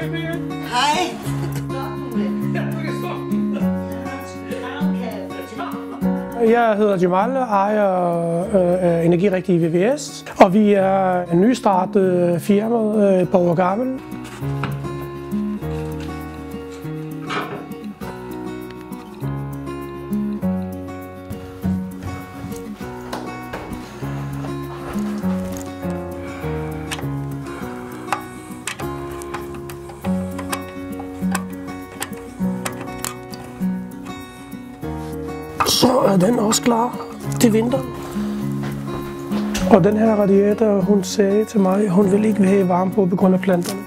Hej. Jeg hedder Jamal og ejer Energirigtige VVS, og vi er en nystartet firma på år gammel. Så er den også klar til vinteren. Og den her radiator, hun sagde til mig, hun vil ikke have varme på grund af planterne.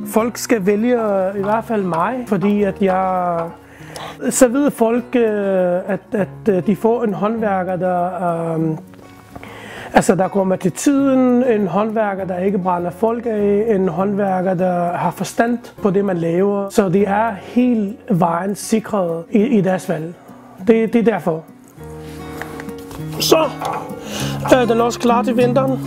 Folk skal vælge i hvert fald mig, fordi at så ved folk, at de får en håndværker, der kommer til tiden, en håndværker, der ikke brænder folk af, en håndværker, der har forstand på det, man laver. Så det er helt vejen sikret i deres valg. Det er derfor. Så er den også klar til vinteren.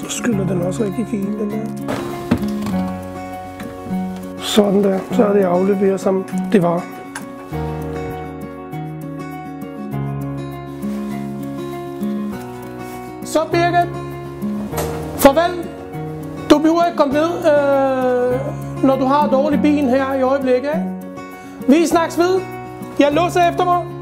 Skyller den også rigtig fint, den der. Sådan der, så er det afleveret, som det var. Så Birgit, farvel. Du behøver ikke komme ved, når du har dårlig ben her i øjeblikket. Vi snakkes ved. Jeg låser efter mig.